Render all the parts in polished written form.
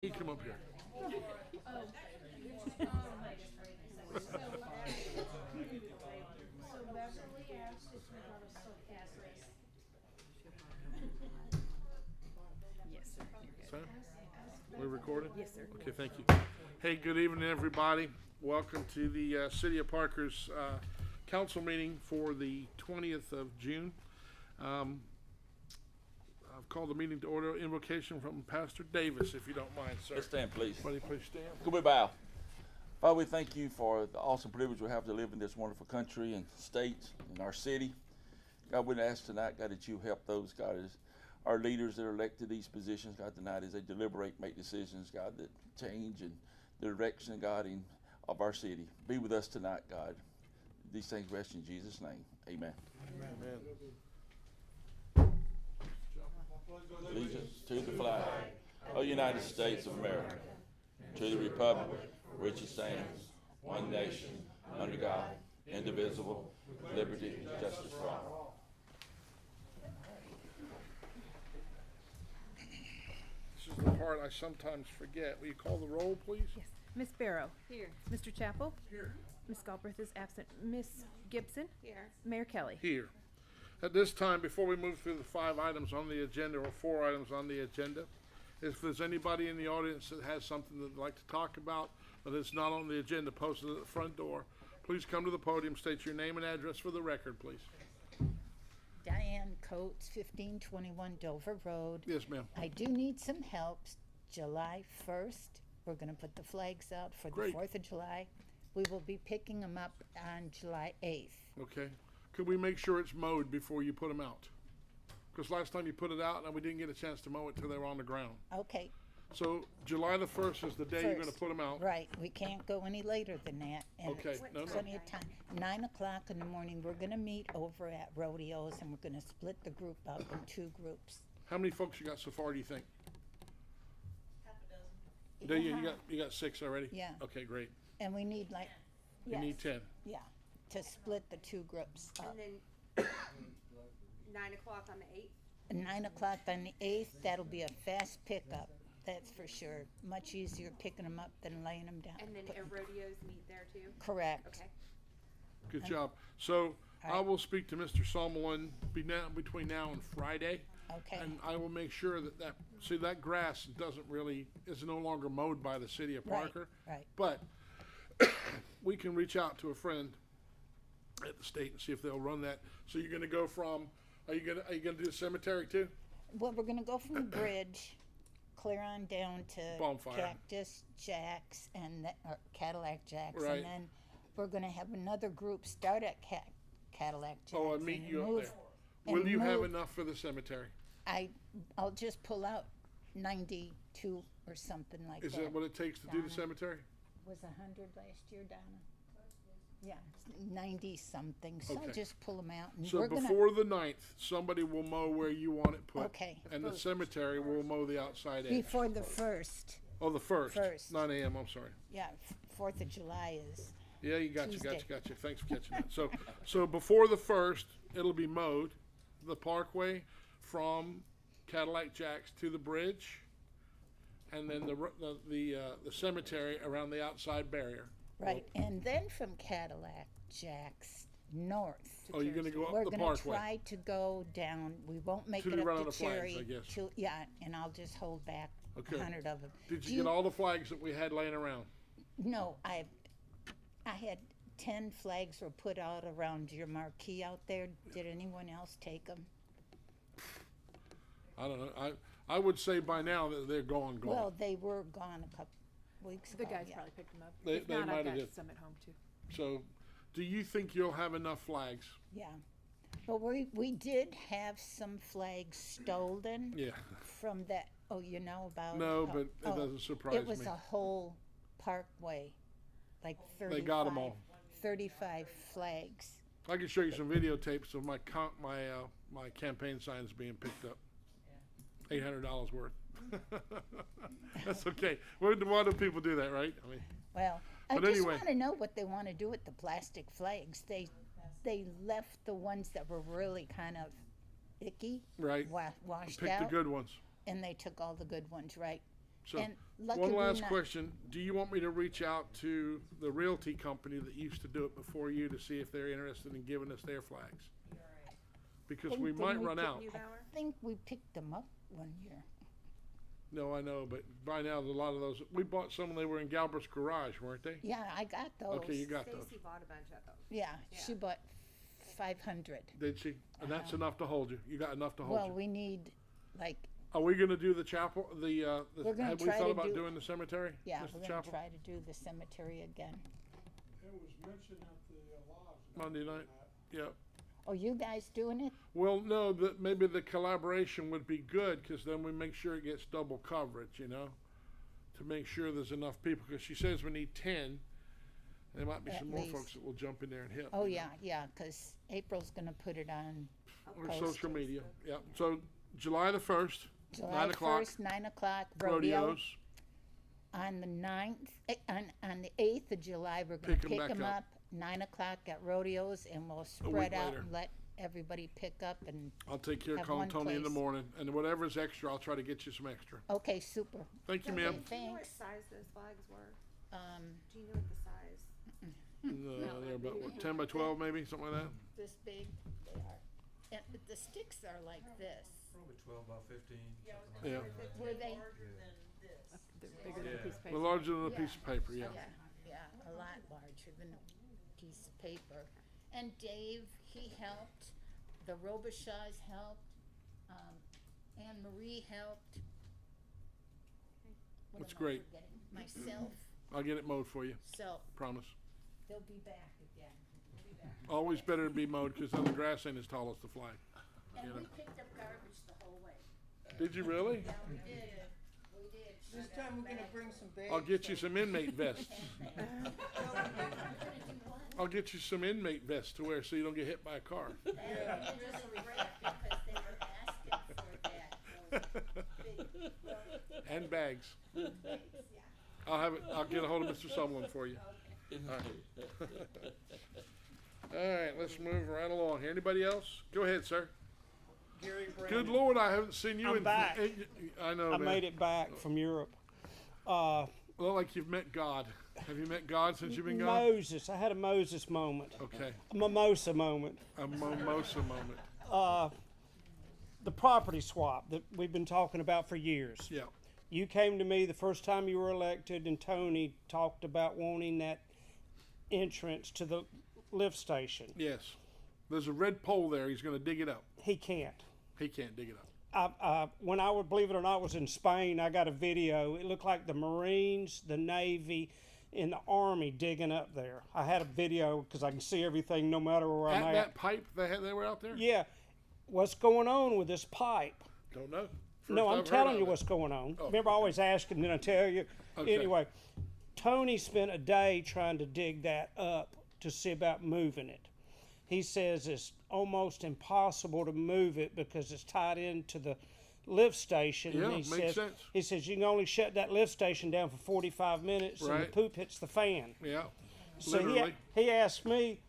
You come up here. Yes, sir. Sam, we recording? Yes, sir. Okay, thank you. Hey, good evening, everybody. Welcome to the City of Parker's council meeting for the 20th of June. Um, I've called the meeting to order. Invocation from Pastor Davis, if you don't mind, sir. Let's stand, please. Buddy, please stand. Could we bow? Father, we thank you for the awesome privilege we have to live in this wonderful country and state and our city. God, we ask tonight, God, that you help those, God, as our leaders that are elected these positions, God, tonight as they deliberate, make decisions, God, that change and the direction, God, of our city. Be with us tonight, God. These things rest in Jesus' name. Amen. Amen. Allegiance to the flag of the United States of America, to the republic which it stands, one nation, under God, indivisible, liberty and justice for all. This is the part I sometimes forget. Will you call the roll, please? Yes. Miss Barrow. Here. Mr. Chappell. Here. Miss Galbraith is absent. Miss Gibson. Here. Mayor Kelly. Here. At this time, before we move through the 5 items on the agenda, or 4 items on the agenda, if there's anybody in the audience that has something they'd like to talk about, but it's not on the agenda posted at the front door, please come to the podium, state your name and address for the record, please. Diane Coates, 1521 Dover Road. Yes, ma'am. I do need some help. July 1st, we're going to put the flags out for Great. the 4th of July. We will be picking them up on July 8th. Okay. Could we make sure it's mowed before you put them out? Because last time you put it out, and we didn't get a chance to mow it till they were on the ground. Okay, So July the 1st is the day you're going to First. put them out. right. We can't go any later than that. And Okay, it's no, no. plenty of time. 9 o'clock in the morning, we're going to meet over at Rodeos, and we're going to split the group up in 2 groups. How many folks you got so far, do you think? Do you? You got 6 already? Yeah. Okay, great. And we need like, You need 10. yeah, to split the 2 groups up. And then 9 o'clock on the 8th. 9 o'clock on the 8th, that'll be a fast pickup, that's for sure. Much easier picking them up than laying them down. And then rodeos meet there too. Correct. Okay. Good job. So I Alright. will speak to Mr. Summerlin between now and Friday. Okay. And I will make sure that grass is no longer mowed by the city of Right, Parker. right. But we can reach out to a friend at the state and see if they'll run that. So you're gonna go from, are you gonna do the cemetery too? Well, we're gonna go from the bridge, clear on down to Bonfire. Cactus Jacks or Cadillac Jacks. Right. And then we're gonna have another group start at Cadillac Jacks. Oh, and meet you up move- there. and Will you have move- enough for the cemetery? I'll just pull out 92 or something like Is that. that what it takes to do the Donna. cemetery? Was 100 last year, Donna? Yeah, 90 something. So Okay. I'll just pull them out. And So we're gonna, before the 9th, somebody will mow where you want it put. Okay. And the cemetery will mow the outside edge. before the 1st. Oh, the 1st. First. 9 a.m., I'm sorry. Yeah, 4th of July is. Yeah, you got Tuesday. you. Thanks for catching that. So before the 1st, it'll be mowed, the parkway from Cadillac Jacks to the bridge, and then the cemetery around the outside barrier. Right, and then from Cadillac Jacks north. Oh, you're gonna go We're up the gonna parkway. try to go down. We won't make To it the up Run to of the Flags, Cherry. I guess. Yeah, and I'll just hold back Okay. 100 of them. Did Do you get all the flags that we had laying around? No, I had 10 flags were put out around your marquee out there. Did anyone else take them? I don't know. I would say by now that they're gone. Well, they were gone a couple weeks The ago. guys yeah. probably picked them up. They- if they not, might I've have got did. some at home too. So, do you think you'll have enough flags? Yeah. But we did have some flags stolen Yeah. from that. Oh, you know about? No, how- but it oh, doesn't surprise It was me. a whole parkway, like 35. They got 'em all. 35 flags. I can show you some videotapes of my my campaign signs being picked up. $800 worth. That's okay. Why do people do that, right? I mean, Well, I But just anyway. want to know what they want to do with the plastic flags. They left the ones that were really kind of icky, right. washed Pick out, the good ones. and they took all the good ones, right? So, And lucky one we last not- question. Do you want me to reach out to the realty company that used to do it before you to see if they're interested in giving us their flags? Because we Didn't might we run pick- out. Neubauer? I think we picked them up one year. No, I know, but by now, a lot of those, we bought some when they were in Galbraith's garage, weren't they? Yeah, I got those. Okay, you got those. Stacy bought a bunch of them. Yeah, Yeah. she bought 500. Did she? And that's enough to hold you. You got enough to hold Well, you. we need, like, Are we gonna do the chapel, We're gonna have we try thought to about do- doing the cemetery? yeah, Mr. we're gonna Chapel? try to do the cemetery again. It was mentioned at the lodge. Monday night? Yep. Oh, you guys doing it? Well, no, that maybe the collaboration would be good, cause then we make sure it gets double coverage, you know? To make sure there's enough people, cause she says we need 10. There might be At some more least. folks that will jump in there and help. Oh, you know? yeah, 'cause April's gonna put it on Or Post. social media, yeah. So, July the 1st, July 9 o'clock, 1st, 9 o'clock, rodeo. rodeos. On the 9th, on the 8th of July, we're gonna Pick 'em pick back them up. up, 9 o'clock at rodeos, and we'll spread out later. and let everybody pick up and, I'll take care of Have calling one Tony in the place. morning, and whatever's extra, I'll try to get you some extra. okay, super. Thank you, Okay, ma'am. Do you know what Thanks. size those flags were? Um, Do you know what the size? No, they're about, what, 10 by 12 maybe, something like that? this big, they are. And the sticks are like this. Probably 12 by 15. Yeah. Were they? They're bigger than a piece of The paper. larger than a Yeah. piece of paper, yeah. Yeah, a lot larger than a piece of paper. And Dave, he helped, the Robichauds helped, Anne Marie helped. What That's am I great. forgetting? Myself, I'll get it mowed for you, so promise. they'll be back again. They'll be back. Always better to be mowed, cause then the grass ain't as tall as the flag. And You we know. picked up garbage the whole way. Did you really? Yeah, we did. We did. This time we're gonna bring some bags. I'll get you some inmate vests. I'll get you some inmate vests to wear so you don't get hit by a car. Because they were asking for that. Those big, And bags. I'll get a hold of Mr. Sumlin for you. All right, let's move right along. Anybody else? Go ahead, sir. Gary Brown. Good Lord, I haven't seen you I'm in. back. I know, I man. made it back from Europe. Well, like you've met God. Have you met God since you've been gone? Moses, I had a Moses moment, Okay, a mimosa moment. a mimosa moment. The property swap that we've been talking about for years. Yeah, You came to me the first time you were elected, and Tony talked about wanting that entrance to the lift station. yes. There's a red pole there. He's going to dig it up. He can't. He can't dig it up. When I would, believe it or not, was in Spain, I got a video. It looked like the Marines, the Navy, and the Army digging up there. I had a video because I can see everything no matter where I'm At at. that pipe they were out there? Yeah. What's going on with this pipe? Don't know. No, First I'm I've heard telling of you it. what's going on. Oh. Remember, I always ask and then I tell you. Okay. Anyway, Tony spent a day trying to dig that up to see about moving it. He says it's almost impossible to move it because it's tied into the lift station. Yeah, and he makes says, sense. He says you can only shut that lift station down for 45 minutes and the Right. poop hits the fan. Yeah, So literally. he asked me,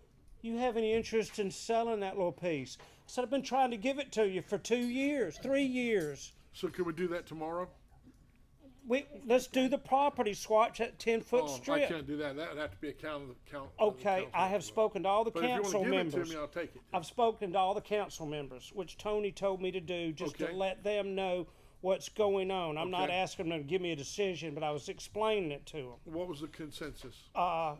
you have any interest in selling that little piece? I said, I've been trying to give it to you for 2 years, 3 years. So can we do that tomorrow? Let's do the property swatch at 10-foot Oh, I strip. can't do that. That would have to be a count. Okay, I have spoken to all the But if you council want to give members. it to me, I'll take it. I've spoken to all the council members, which Tony told me to do, just Okay. to let them know what's going on. I'm not Okay. asking them to give me a decision, but I was explaining it to them. What was the consensus? Well,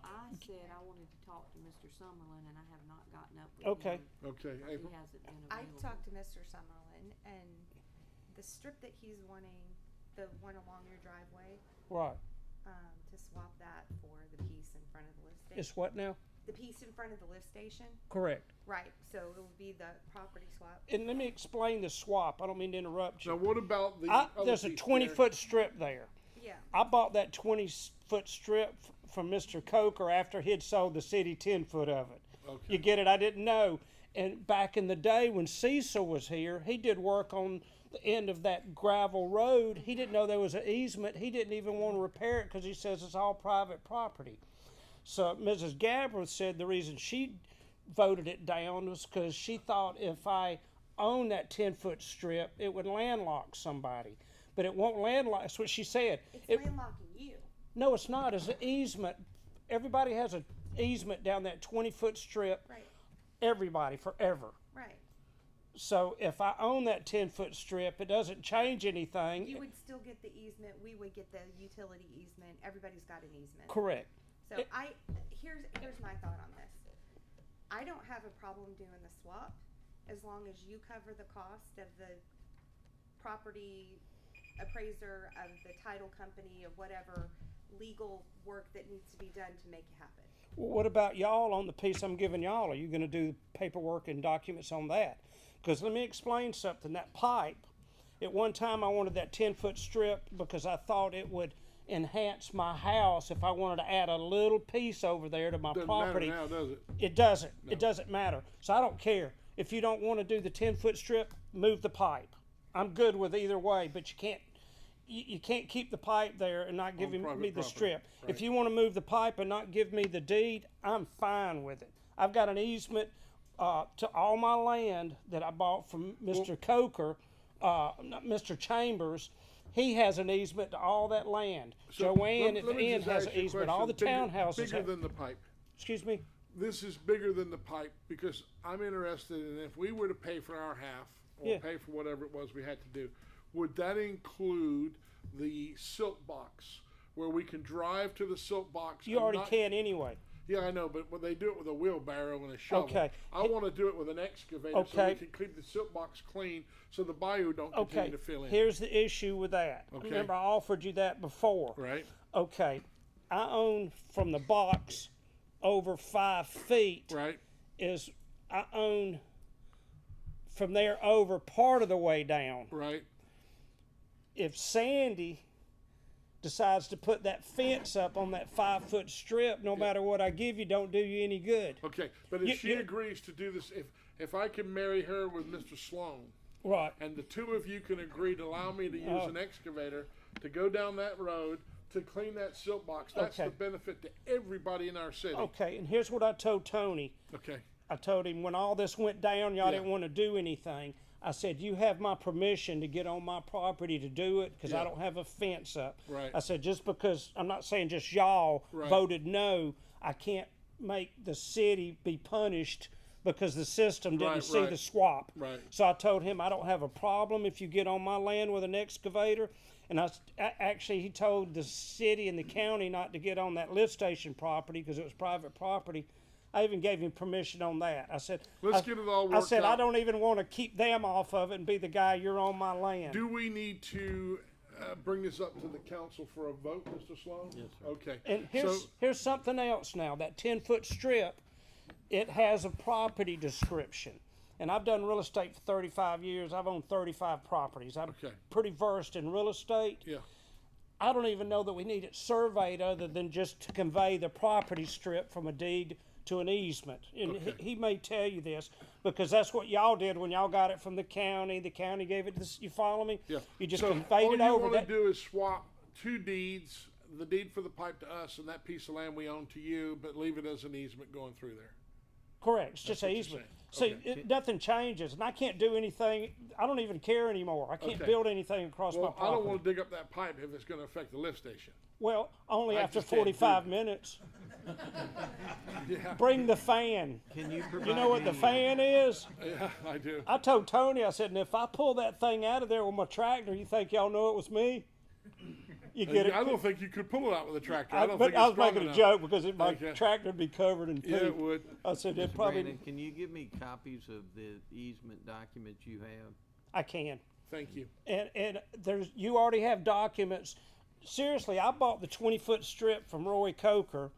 I said I wanted to talk to Mr. Summerlin, and I have not gotten up with Okay. him. Okay, He April. hasn't been I available. talked to Mr. Summerlin, and the strip that he's wanting, the one along your driveway, Right. to swap that for the piece in front of the lift station. It's what now? The piece in front of the lift station? Correct. Right, so it will be the property swap. And let me explain the swap. I don't mean to interrupt you. Now, what about the other There's a piece 20-foot strip there. Yeah. I bought that 20-foot strip from Mr. Coker after he'd sold the city 10-foot of it. Okay. You get it? I didn't know. And back in the day when Cecil was here, he did work on the end of that gravel road. He didn't know there was an easement. He didn't even want to repair it because he says it's all private property. So Mrs. Gabbard said the reason she voted it down was because she thought if I owned that 10-foot strip, it would landlock somebody. but it won't landlock. That's what she said. It's It, landlocking you. no, it's not. It's an easement. Everybody has an easement down that 20-foot strip. Right, Everybody, forever. right. So if I own that 10-foot strip, it doesn't change anything. You would still get the easement, we would get the utility easement, everybody's got an easement. Correct. So here's my thought on this. I don't have a problem doing the swap as long as you cover the cost of the property appraiser, of the title company, of whatever legal work that needs to be done to make it happen. Well, what about y'all on the piece I'm giving y'all? Are you going to do paperwork and documents on that? Because let me explain something. That pipe, at one time I wanted that 10-foot strip because I thought it would enhance my house if I wanted to add a little piece over there to my Doesn't property. matter now, does it? It doesn't. It doesn't matter. So I don't care. If you don't want to do the 10-foot strip, move the pipe. I'm good with either way, but you can't keep the pipe there and not give me private the property, strip. right. If you want to move the pipe and not give me the deed, I'm fine with it. I've got an easement to all my land that I bought from Mr. Coker, not Mr. Chambers. He has an easement to all that land. So Joanne at let the me end just has ask an you a easement. All the question. townhouses Bigger have. than the pipe. Excuse me? This is bigger than the pipe because I'm interested in if we were to pay for our half or Yeah. pay for whatever it was we had to do, would that include the silt box where we can drive to the silt box? You and already not- can anyway. Yeah, I know, but when they do it with a wheelbarrow and a shovel, Okay. I want to do it with an excavator so Okay. we can keep the silt box clean so the bayou don't Okay, continue to fill in. here's the issue with that. Okay. Remember, I offered you that before. Right? Okay, I own from the box over 5 feet. Right? I own from there over part of the way down. Right? If Sandy decides to put that fence up on that 5-foot strip, no matter what I give you, don't do you any good. Okay, but if You- she you- agrees to do this, if I can marry her with Mr. Sloan, Right. and the two of you can agree to allow me to use an excavator to go down that road to clean that silt box, that's Okay. the benefit to everybody in our city. Okay, and here's what I told Tony. Okay. I told him when all this went down, y'all Yeah. didn't want to do anything. I said, you have my permission to get on my property to do it because Yeah. I don't have a fence up. Right. I said, just because, I'm not saying just y'all Right. voted no, I can't make the city be punished because the system didn't Right, see right. the swap. Right. So I told him I don't have a problem if you get on my land with an excavator. And actually, he told the city and the county not to get on that lift station property because it was private property. I even gave him permission on that. I said, Let's get it all worked I said, I out. don't even want to keep them off of it and be the guy, you're on my land. Do we need to bring this up to the council for a vote, Mr. Sloan? Yes, sir. Okay. And so, here's something else now. That 10-foot strip, it has a property description. And I've done real estate for 35 years. I've owned 35 properties. I'm Okay. pretty versed in real estate. yeah. I don't even know that we need it surveyed other than just to convey the property strip from a deed to an easement. And Okay. he may tell you this because that's what y'all did when y'all got it from the county. The county gave it to this, you follow me? Yeah. You just so conveyed all it you over. want to That, do is swap two deeds, the deed for the pipe to us and that piece of land we own to you, but leave it as an easement going through there. correct. It's just what an you're easement. saying. See, nothing changes, and I can't do anything. I don't even care anymore. I can't Okay. build anything across my Well, I property. don't want to dig up that pipe if it's going to affect the lift station. Well, only I after just can't do 45 that. minutes. Yeah. Bring the fan. Can you provide You know what the fan is? Yeah, I do. I told Tony, I said, and if I pull that thing out of there with my tractor, you think y'all know it was me? You get it? I don't think you could pull it out with a tractor. I- I don't but think I it's was strong making a enough. joke because my Okay. tractor would be covered in poop. Yeah, it would. I said, it probably, Brandon, can you give me copies of the easement documents you have? I can. Thank you. And you already have documents. Seriously, I bought the 20-foot strip from Roy Coker.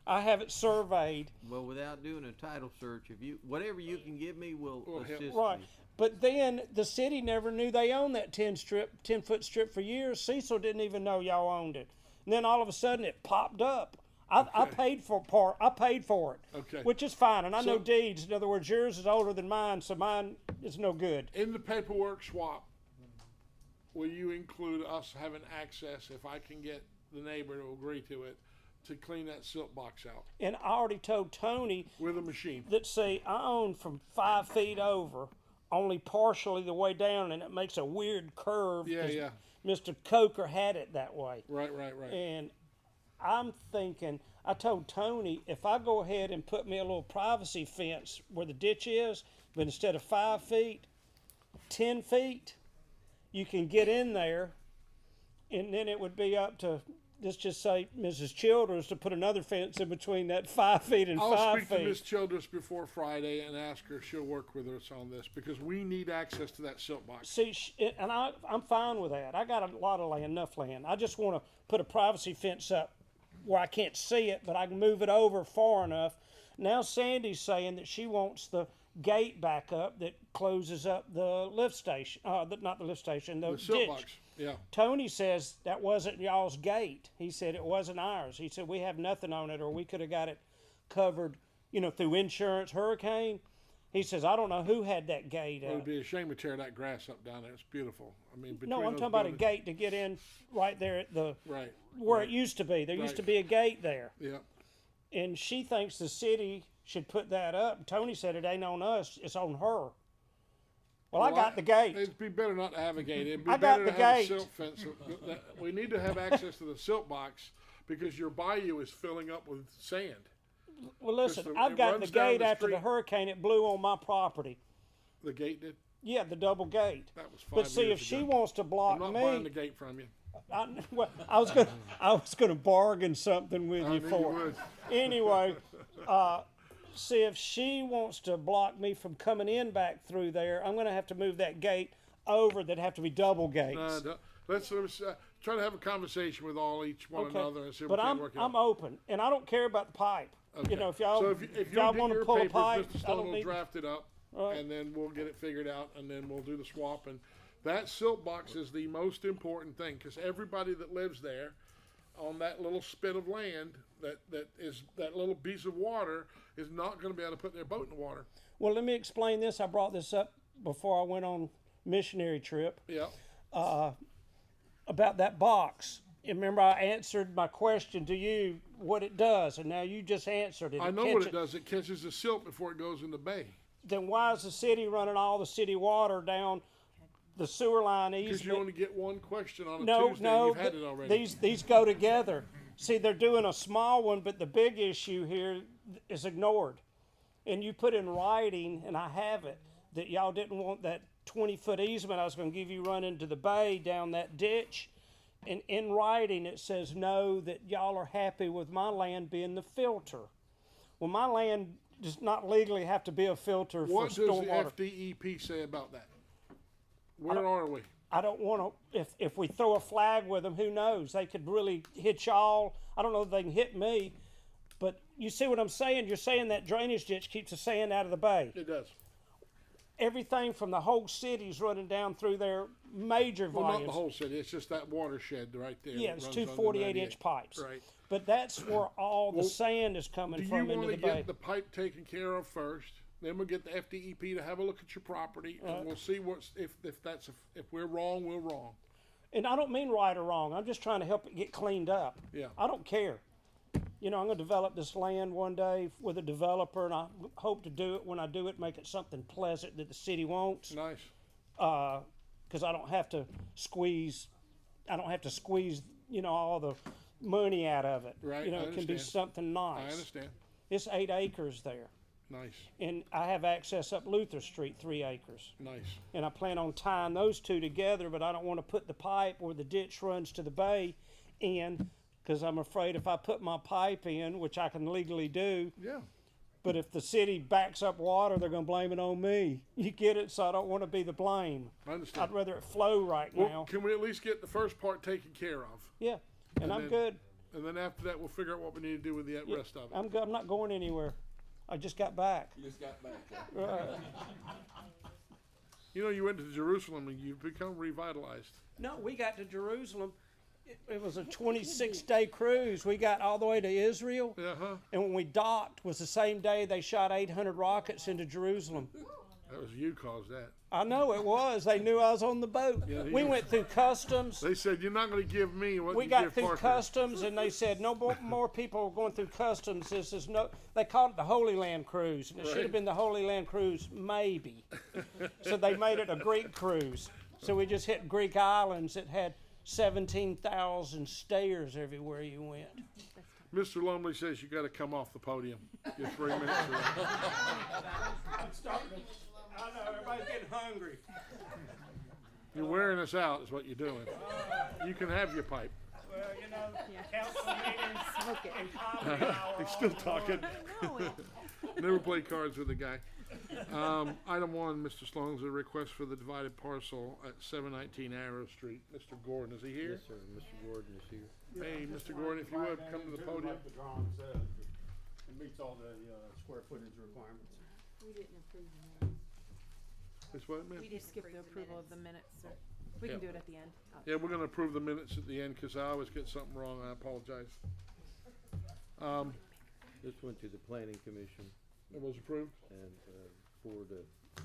I have it surveyed. Well, without doing a title search, whatever you can give me will Will help. assist Right. me. But then the city never knew they owned that 10-foot strip for years. Cecil didn't even know y'all owned it. And then all of a sudden it popped up. I paid for it. Okay. Which is fine, and I know So- deeds. In other words, yours is older than mine, so mine is no good. In the paperwork swap, will you include us having access, if I can get the neighbor to agree to it, to clean that silt box out And I already told Tony with a machine? that, see, I own from 5 feet over, only partially the way down, and it makes a weird curve. Yeah, yeah. Mr. Coker had it that way. Right. And I'm thinking, I told Tony, if I go ahead and put me a little privacy fence where the ditch is, but instead of 5 feet, 10 feet, you can get in there, and then it would be up to, let's just say, Mrs. Childers to put another fence in between that 5 feet and I'll 5 speak to feet. Ms. Childress before Friday and ask her if she'll work with us on this, because we need access to that silt box. See, and I'm fine with that. I got a lot of land, enough land. I just want to put a privacy fence up where I can't see it, but I can move it over far enough. Now Sandy's saying that she wants the gate back up that closes up the lift station, not the lift station, the The silt ditch. box, yeah. Tony says that wasn't y'all's gate. He said it wasn't ours. He said we have nothing on it, or we could have got it covered, through insurance, hurricane. He says, I don't know who had that gate It up. would be a shame to tear that grass up down there. It's beautiful. I mean, between No, I'm those talking about a buildings- gate to get in right there at the Right. where right. it used to be. There used Right. to be a gate there. Yeah. And she thinks the city should put that up. Tony said it ain't on us, it's on her. Well, I got the gate. It'd be better not to have a gate. It'd be I got better the to have gate. a silt fence. We need to have access to the silt box because your bayou is filling up with sand. Well, listen, Just I've it got the runs down gate the after the street. hurricane. It blew on my property. The gate did. Yeah, the double gate. That was 5 But see, years if she ago. wants to block I'm not buying me, the gate from you. I was gonna bargain something with I you knew for. you it. would. Anyway, see if she wants to block me from coming in back through there, I'm gonna have to move that gate over. That'd have to be double gates. No, let's try to have a conversation with each one another and see if But we can I'm work it I'm out. open, and I don't care about the pipe. Okay. If y'all so if y'all you'll want get to your pull a papers, pipe, Mr. I Stone don't will need. draft it up, Right. and then we'll get it figured out, and then we'll do the swap. And that silt box is the most important thing because everybody that lives there, on that little spit of land, that little piece of water, is not going to be able to put their boat in the water. Well, let me explain this. I brought this up before I went on missionary trip Yeah. about that box. And remember, I answered my question to you what it does, and now you just answered it. I know what it does. It catches the silt before it goes in the bay. Then why is the city running all the city water down the sewer line Because you easement? only get one question on a No, Tuesday. no, You've had it already. these go together. See, they're doing a small one, but the big issue here is ignored. And you put in writing, and I have it, that y'all didn't want that 20-foot easement I was going to give you running to the bay down that ditch. And in writing, it says, no, that y'all are happy with my land being the filter. Well, my land does not legally have to be a filter for What does the stormwater. FDEP say about that? Where are we? I don't want to. If we throw a flag with them, who knows? They could really hit y'all. I don't know if they can hit me, but you see what I'm saying? You're saying that drainage ditch keeps the sand out of the bay. It does. Everything from the whole city's running down through their major Well, volumes. not the whole city. It's just that watershed right there. Yeah, that it's runs two under 48-inch 98. pipes. Right. But that's where all the Well, sand is coming Do you from into want to the bay. get the pipe taken care of first? Then we'll get the FDEP to have a look at your property, and we'll see if we're wrong, we're wrong. And I don't mean right or wrong. I'm just trying to help it get cleaned up. Yeah. I don't care. I'm going to develop this land one day with a developer, and I hope to do it. When I do it, make it something pleasant that the city wants. Nice. Because I don't have to squeeze. All the money out of it. Right, It I can be understand. something nice. I understand. It's 8 acres there, Nice. and I have access up Luther Street, 3 acres. Nice. And I plan on tying those two together, but I don't want to put the pipe where the ditch runs to the bay in, because I'm afraid if I put my pipe in, which I can legally do, Yeah. but if the city backs up water, they're going to blame it on me. You get it? So I don't want to be the blame. I understand. I'd rather it flow right Well, now. can we at least get the first part taken care of? Yeah, and I'm then- good. And then after that, we'll figure out what we need to do with the rest of it. I'm good. I'm not going anywhere. I just got back. You just got back. You know, you went to Jerusalem and you've become revitalized. No, we got to Jerusalem. It was a 26-day cruise. We got all the way to Israel. Uh-huh. And when we docked was the same day they shot 800 rockets into Jerusalem. That was you caused that. I know it was. They knew I was on the boat. Yeah, We went through customs. They said, you're not going to give me what We you got give through Parker. customs, and they said no more people are going through customs. This is no. They called it the Holy Land Cruise, and it should Right. have been the Holy Land Cruise, maybe. So they made it a Greek cruise. So we just hit Greek islands that had 17,000 stairs everywhere you went. Mr. Lumley says you gotta come off the podium. Get 3 minutes. I'm starting to, I know, everybody's getting hungry. You're wearing us out is what you're doing. You can have your pipe. Well, you know, council meetings and comedy hour. He's still talking. I know it. Never played cards with the guy. Item 1, Mr. Sloan's a request for the divided parcel at 719 Arrow Street. Mr. Gordon, is he here? Yes, sir, Mr. Gordon is here. Hey, Mr. Gordon, if you would, come to the podium. Like the drawing says, it meets all the square footage requirements. We didn't approve the minutes. That's what it meant? We didn't Skip approve the approval of minutes. the minutes, sir. We can do it at the end. Yeah, we're gonna approve the minutes at the end, cause I always get something wrong, I apologize. This went to the planning commission It was approved? and, 4-0, I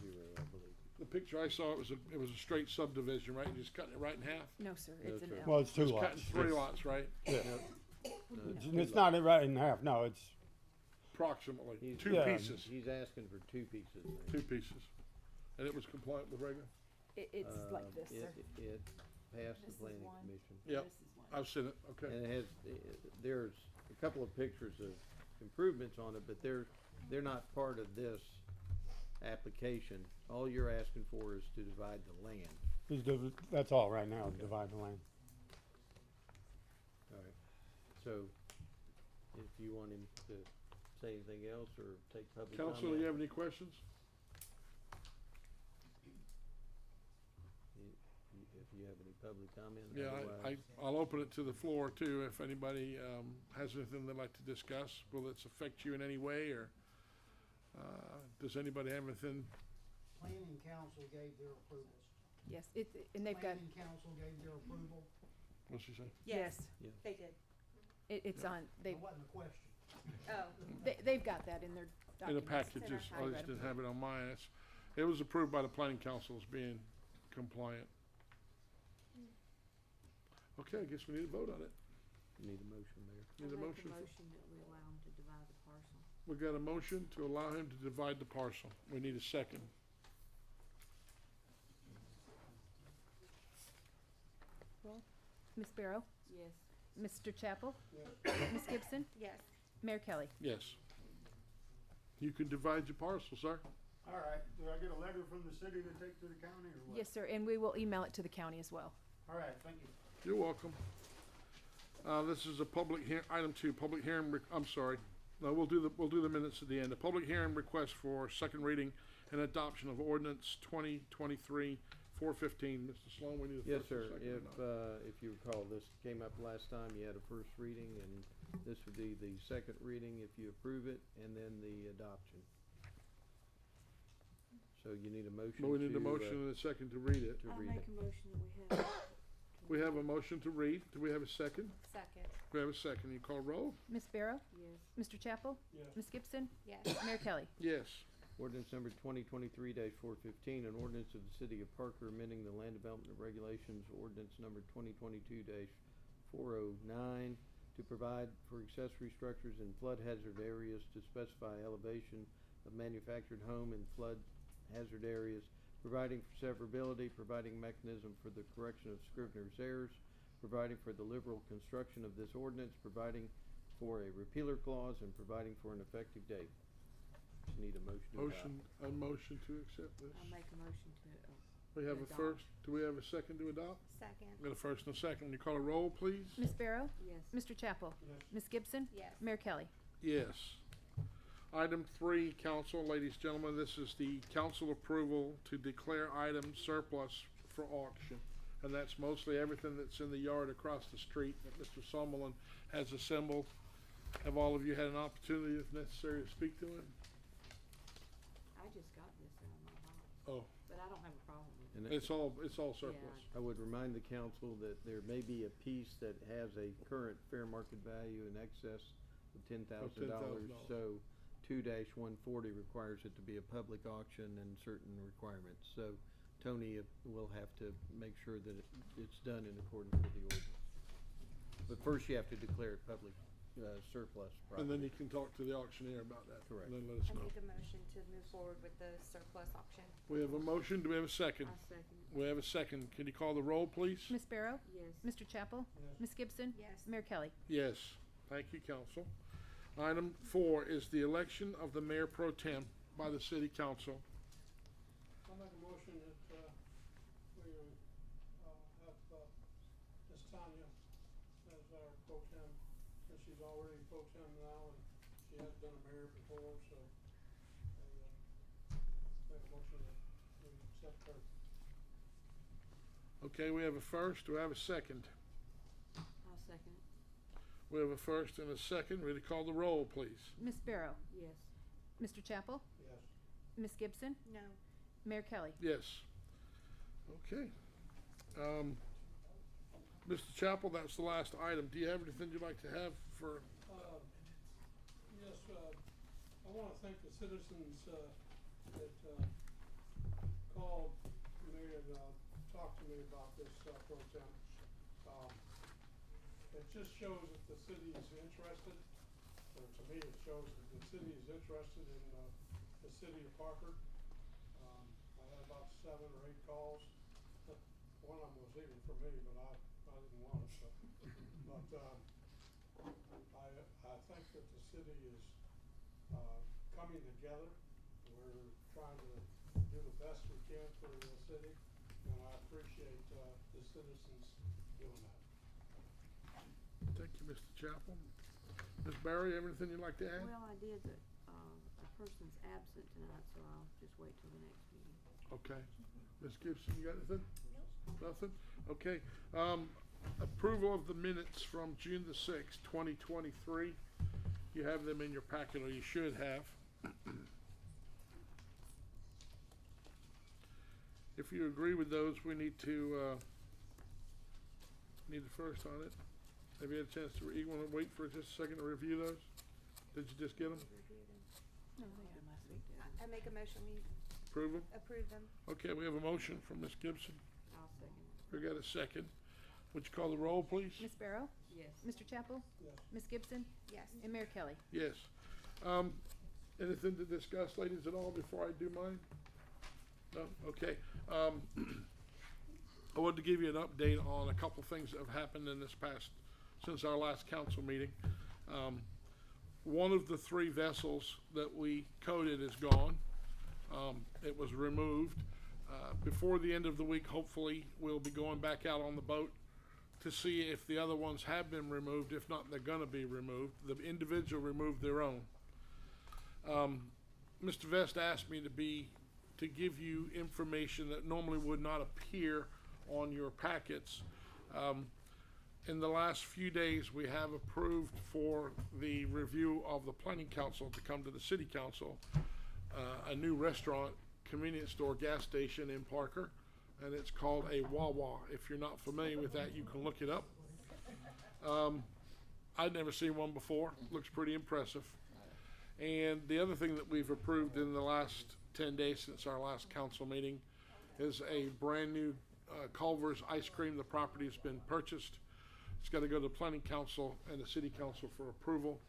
believe. The picture I saw, it was a straight subdivision, right? You just cutting it right in half? No, sir, No, it's an sir. L. Well, it's two Just lots. cutting 3 lots, right? Yeah. No, It's not right in half, no, it's, Approximately, He's- 2 Yeah. pieces, He's asking for 2 pieces. there. 2 pieces. And it was compliant with regular? It's like this, sir. It passed the This is planning one. commission. Yep, This is one. I've seen it, okay. And it has, there's a couple of pictures of improvements on it, but they're not part of this application. All you're asking for is to divide the land. that's all right now, divide the land. All right. So, if you want him to say anything else or take public comment. Council, do you have any questions? If you have any public comment, Yeah, otherwise. I'll open it to the floor too, if anybody, has anything they'd like to discuss. Will this affect you in any way, or, does anybody have anything? Planning council gave their approvals. Yes, and they've got, Planning council gave their approval. What's she say? yes, They did. it's on, That wasn't a question. Oh, they've got that in their In the documents. packages, our I just didn't have it on mine. It was approved by the planning council as being compliant. Okay, I guess we need to vote on it. Need a motion, Mayor. Need a I'll make motion? a motion that we allow him to divide the parcel. We got a motion to allow him to divide the parcel. We need a second. Ms. Barrow, Yes. Mr. Chapel, Ms. Gibson, yes. Mayor Kelly. Yes. You can divide your parcel, sir. All right, do I get a letter from the city to take to the county or what? Yes, sir, and we will email it to the county as well. All right, thank you. You're welcome. This is a public item 2, public hearing, I'm sorry. No, we'll do the minutes at the end. A public hearing request for second reading and adoption of ordinance 2023-415. Mr. Sloan, we need a Yes, first and sir. second. or not? If you recall, this came up last time, you had a first reading, and this would be the second reading if you approve it, and then the adoption. So you need a motion But we need a to, motion and a second to read it. to I'll read make it. a motion that we have. We have a motion to read. Do we have a second? Second, We have a second. You call roll? Ms. Barrow, Yes. Mr. Chapel, Yes. Ms. Gibson, yes. Mayor Kelly. Yes. Ordinance number 2023-415, an ordinance of the city of Parker amending the land development regulations, ordinance number 2022-409, to provide for accessory structures in flood hazard areas, to specify elevation of manufactured home in flood hazard areas, providing for severability, providing mechanism for the correction of scrivener's errors, providing for the liberal construction of this ordinance, providing for a repealer clause, and providing for an effective date. Just need a motion to adopt. A motion to accept this. I'll make a motion to, We have a adopt. first. Do we have a second to adopt? Second, We got a first and a second. You call a roll, please? Ms. Barrow, yes. Mr. Chapel, Yes. Ms. Gibson, yes. Mayor Kelly. Yes. Item 3, council, ladies and gentlemen, this is the council approval to declare items surplus for auction. And that's mostly everything that's in the yard across the street that Mr. Summerlin has assembled. Have all of you had an opportunity, if necessary, to speak to him? I just got this out of my box, Oh, but I don't have a problem with it. And it's all surplus. I would remind the council that there may be a piece that has a current fair market value in excess of $10,000. So 2-140 requires it to be a public auction and certain requirements. So Tony will have to make sure that it's done in accordance with the ordinance. But first you have to declare it public. surplus And property. then you can talk to the auctioneer about that. Correct. And then let us I know. make a motion to move forward with the surplus auction. We have a motion, do we have a second? I second it. We have a second, can you call the roll, please? Miss Barrow? Yes. Mr. Chapel? Miss Gibson? Yes. Mayor Kelly? Yes, thank you, council. Item 4 is the election of the mayor pro tem by the city council. I'll make a motion that, we, have, Miss Tanya as our pro tem, since she's already pro tem now, and she has been a mayor before, so I, make a motion that we accept her. Okay, we have a first, do I have a second? I'll second it. We have a first and a second, ready to call the roll, please? Miss Barrow? Yes. Mr. Chapel? Yes. Miss Gibson? No. Mayor Kelly? Yes. Okay. Mr. Chapel, that's the last item. Do you have anything you'd like to have for, Yes, I wanna thank the citizens, that, called me and, talked to me about this, pro tem. It just shows that the city is interested, or to me, it shows that the city is interested in, the city of Parker. I had about 7 or 8 calls. One of them was even for me, but I didn't want it, so. But, I think that the city is, coming together. We're trying to do the best we can for the city, and I appreciate, the citizens doing that. thank you, Mr. Chapel. Ms. Barry, anything you'd like to add? Well, I did, but, a person's absent tonight, so I'll just wait till the next meeting. Okay. Ms. Gibson, you got anything? Nothing? Okay. Approval of the minutes from June the 6th, 2023. You have them in your packet, or you should have. If you agree with those, we need to, need a first on it. Have you had a chance to, you wanna wait for just a second to review those? Did you just get them? No, they got last week. I make a motion, we Approve them? approve them. Okay, we have a motion from Ms. Gibson. I'll second it. We got a second. Would you call the roll, please? Miss Barrow? Yes. Mr. Chapel? Yes. Miss Gibson? Yes. And Mayor Kelly? Yes. Anything to discuss, ladies, at all before I do mine? No? Okay. I wanted to give you an update on a couple things that have happened in this past, since our last council meeting. One of the 3 vessels that we coded is gone. It was removed. Before the end of the week, hopefully, we'll be going back out on the boat to see if the other ones have been removed. If not, they're gonna be removed. The individual removed their own. Mr. Vest asked me to give you information that normally would not appear on your packets. In the last few days, we have approved for the review of the planning council to come to the city council, a new restaurant, convenience store, gas station in Parker, and it's called a Wawa. If you're not familiar with that, you can look it up. I'd never seen one before. Looks pretty impressive. And the other thing that we've approved in the last 10 days since our last council meeting is a brand new Culver's ice cream. The property has been purchased. It's got to go to the planning council and the city council for approval.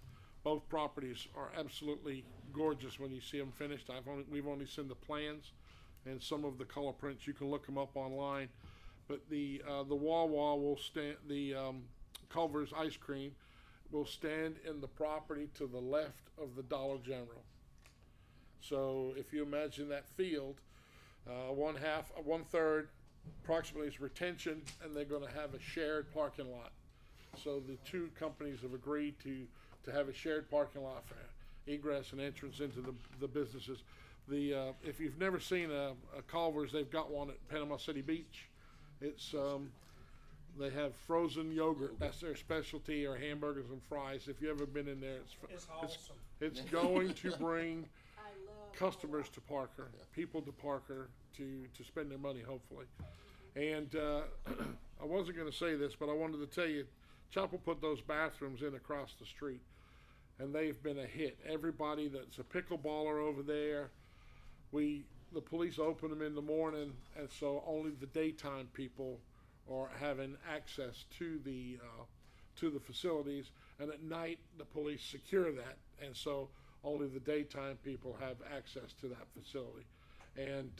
Both properties are absolutely gorgeous when you see them finished. We've only seen the plans and some of the color prints. You can look them up online. But the Wawa will stand, the Culver's ice cream will stand in the property to the left of the Dollar General. So if you imagine that field, 1/3 approximately is retention, and they're going to have a shared parking lot. So the 2 companies have agreed to have a shared parking lot for egress and entrance into the businesses. If you've never seen a Culver's, they've got one at Panama City Beach. It's they have frozen yogurt. That's their specialty, or hamburgers and fries. If you've ever been in there, it's going to bring customers to Parker, people to Parker to spend their money, hopefully. And I wasn't going to say this, but I wanted to tell you, Chapel put those bathrooms in across the street, and they've been a hit. Everybody that's a pickleballer over there, the police open them in the morning, and so only the daytime people are having access to to the facilities, and at night, the police secure that, and so only the daytime people have access to that facility. And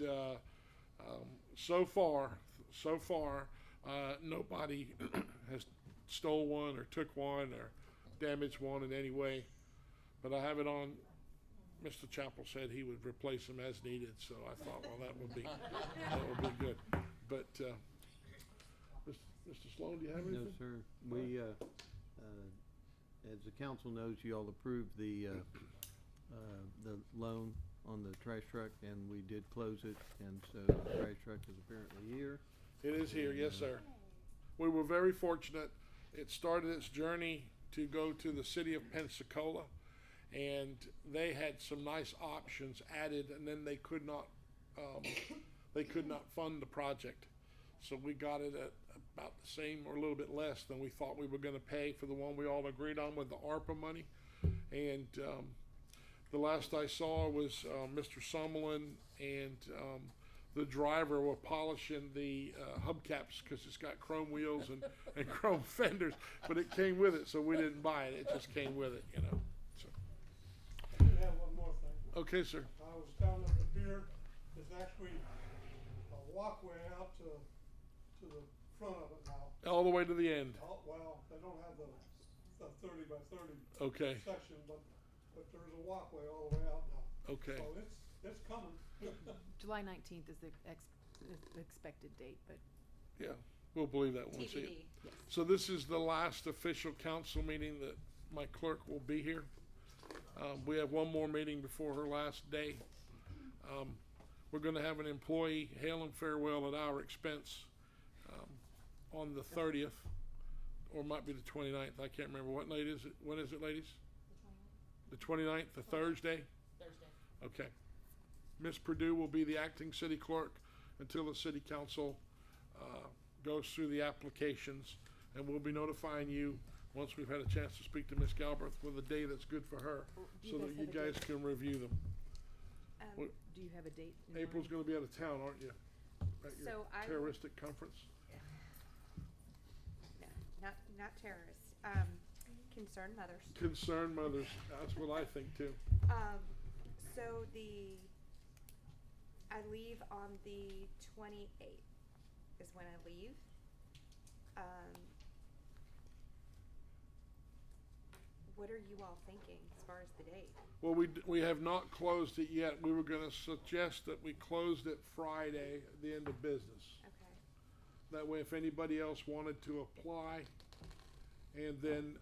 so far, nobody has stole one or took one or damaged one in any way. But I have it on, Mr. Chappell said he would replace them as needed, so I thought, well, that would be good. But, Mr. Sloan, do you have anything? No, sir. We, as the council knows, you all approved the loan on the trash truck, and we did close it, and so the trash truck is apparently here. It is here, yes, sir. We were very fortunate. It started its journey to go to the city of Pensacola, and they had some nice options added, and then they could not fund the project. So we got it at about the same or a little bit less than we thought we were gonna pay for the one we all agreed on with the ARPA money. And the last I saw was Mr. Summerlin and the driver were polishing the hubcaps because it's got chrome wheels and chrome fenders, but it came with it, so we didn't buy it. It just came with it, you know. So. I do have one more thing. Okay, sir. I was down at the pier, there's actually a walkway out to the front of it now. All the way to the end. Oh, well, they don't have the 30 by 30 Okay. section, but there's a walkway all the way out now. Okay. So it's coming. July 19th is the expected date, but Yeah, we'll believe that when we see it. TBD. yes. So this is the last official council meeting that my clerk will be here. We have one more meeting before her last day. We're gonna have an employee hail and farewell at our expense on the 30th, or it might be the 29th. I can't remember. What night is it? When is it, ladies? The 29th, the Thursday? Thursday. Okay. Ms. Purdue will be the acting city clerk until the city council goes through the applications, and we'll be notifying you once we've had a chance to speak to Ms. Galbraith with a day that's good for her, Do so you that guys you have a guys can review them. What- Do you have a date in April's mind? gonna be out of town, aren't you? At your So I- terroristic conference? No, not terrorists. Concerned mothers. Concerned mothers, that's what I think too. So I leave on the 28th is when I leave. What are you all thinking as far as the date? Well, we have not closed it yet. We were gonna suggest that we closed it Friday at the end of business. Okay. That way, if anybody else wanted to apply, and then,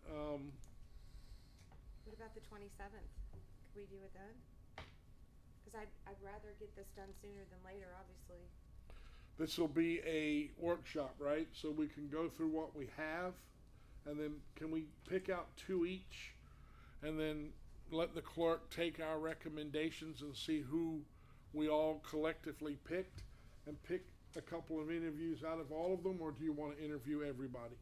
What about the 27th? Could we do it then? Cause I'd rather get this done sooner than later, obviously. this will be a workshop, right? So we can go through what we have, and then can we pick out two each? And then let the clerk take our recommendations and see who we all collectively picked, and pick a couple of interviews out of all of them, or do you wanna interview everybody?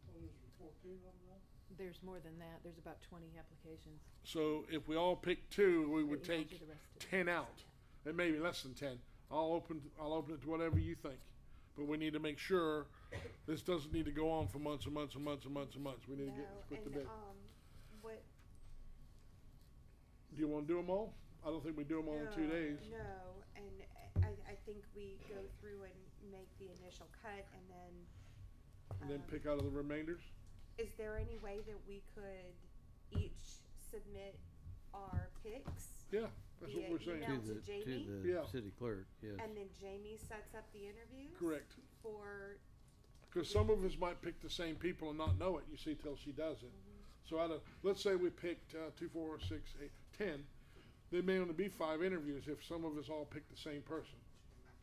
What is it, 14 of them now? There's more than that. There's about 20 applications. So if we all pick two, we would But you won't take do the rest of it. 10 out, and maybe less than 10. I'll open it to whatever you think. But we need to make sure this doesn't need to go on for months and months and months and months and months. We need to get No, put to and, bed. what? Do you wanna do them all? I don't think we do them all in 2 days. No, and I think we go through and make the initial cut and then. And then um, pick out of the remainders? Is there any way that we could each submit our picks? Yeah, that's what Via we're saying. email. To to Jamie? the Yeah. city clerk, yes. And then Jamie sets up the interviews? Correct. For, Cause some of us might pick the same people and not know it, you see, till she does it. So let's say we picked 2, 4, 6, 8, 10. There may only be 5 interviews if some of us all pick the same person,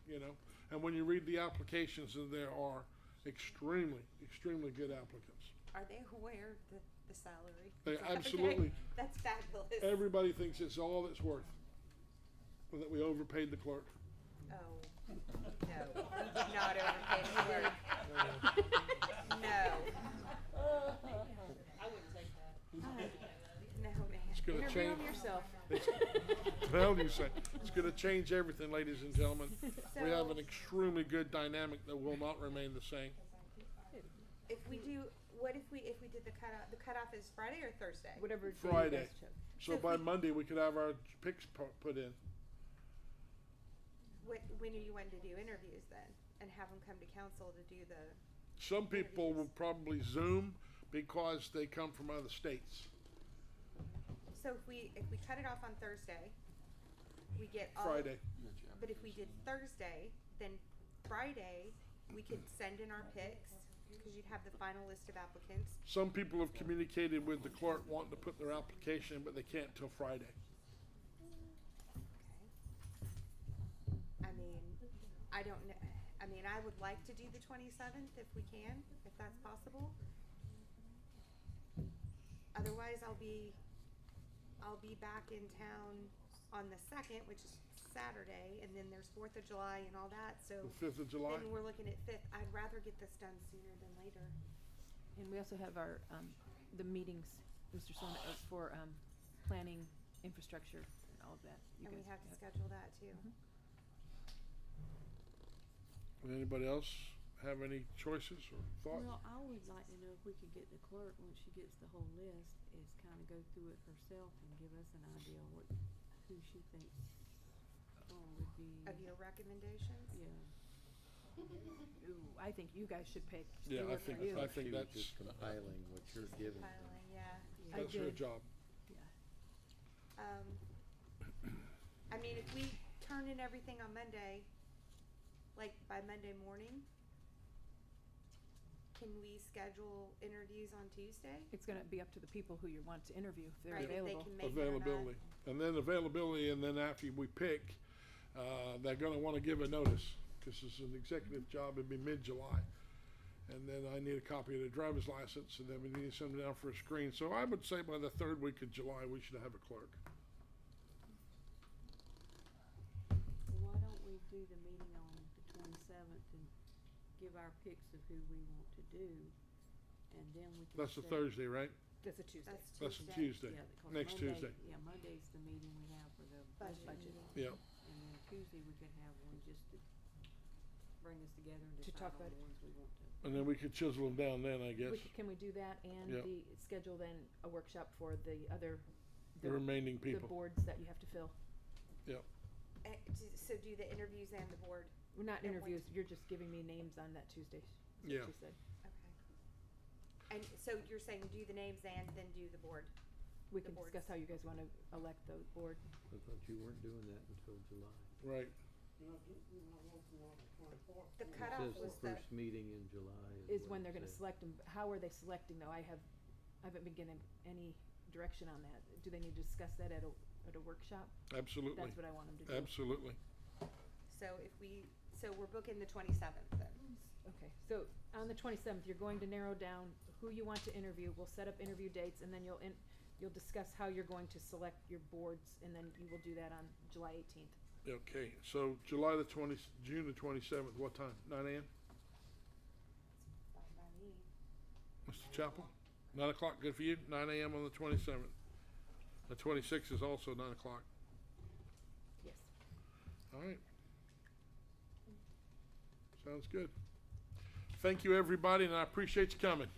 you know? And when you read the applications, there are extremely, extremely good applicants. are they aware of the salary? They Is that okay? absolutely- That's fabulous. Everybody thinks it's all it's worth, and that we overpaid the clerk. Oh, no, we did not overpay the clerk. No. I wouldn't take that. No, man. It's gonna Interview change. them yourself. Well, you say, it's gonna change everything, ladies and gentlemen. We have So- an extremely good dynamic that will not remain the same. If we do, what if we did the cutoff is Friday or Thursday? Whatever day you Friday. guys chose. So So if by we- Monday, we could have our picks put in. When are you wanting to do interviews then? And have them come to council to do the, Some people will probably Zoom because they come from other states. so if we cut it off on Thursday, we get all. Friday. But if we did Thursday, then Friday, we could send in our picks, cause you'd have the final list of applicants. Some people have communicated with the clerk wanting to put their application in, but they can't till Friday. I mean, I don't know, I mean, I would like to do the 27th if we can, if that's possible. Otherwise, I'll be back in town on the 2nd, which is Saturday, and then there's 4th of July and all that, so The 5th of July. then we're looking at 5th. I'd rather get this done sooner than later. And we also have our, the meetings, Mr. Son, for, planning, infrastructure, and all of that. You And we guys have to schedule that too. Anybody else have any choices or thoughts? Well, I would like to know if we could get the clerk, once she gets the whole list, is kinda go through it herself and give us an idea of who she thinks, would be. Of your recommendations? Yeah. Ooh, I think you guys should pick. Yeah, I Stuart think, or you. I think She was that's, just compiling what you're giving. Compiling, yeah. I that's her did. job. Yeah. I mean, if we turn in everything on Monday, like by Monday morning, can we schedule interviews on Tuesday? It's gonna be up to the people who you want to interview, if they're Right, if they available. can make it or not. Availability. And then availability, and then after we pick, they're gonna wanna give a notice. This is an executive job, it'd be mid-July. And then I need a copy of the driver's license, and then we need to send them down for a screen. So I would say by the 3rd week of July, we should have a clerk. Why don't we do the meeting on the 27th and give our picks of who we want to do, and then we can. That's a set- Thursday, right? That's a Tuesday. That's a Tuesday, Yeah, 'cause next Monday- Tuesday. Yeah, Monday's the meeting we have for the Budget budget. meeting. Yeah. And then Tuesday, we could have one just to bring us together and To decide talk on about the it. ones we want to. And then we could chisel them down then, I guess, Can we do that and Yeah. schedule then a workshop for the other, the remaining the people. boards that you have to fill? So do the interviews and the board? Well, not At one interviews, you're just giving me names on that Tuesday, is what Yeah. you said. Okay. And so you're saying do the names and then do the board? We The can boards. discuss how you guys wanna elect the board. I thought you weren't doing that until July. Right. You're not looking on the 24th. The It cutoff says was the the, first meeting in July Is what when it they're gonna says. select them. How are they selecting though? I haven't been getting any direction on that. Do they need to discuss that at a workshop? Absolutely. That's what I want them to do. Absolutely. so we're booking the 27th then? Okay, so on the 27th, you're going to narrow down who you want to interview. We'll set up interview dates, and then you'll discuss how you're going to select your boards, and then you will do that on July 18th. Okay, so June the 27th, what time? 9 a.m.? Fine by me. Mr. Chappell? 9 o'clock, good for you? 9 a.m. on the 27th. The 26th is also 9 o'clock. Yes. All right. Sounds good. Thank you, everybody, and I appreciate you coming.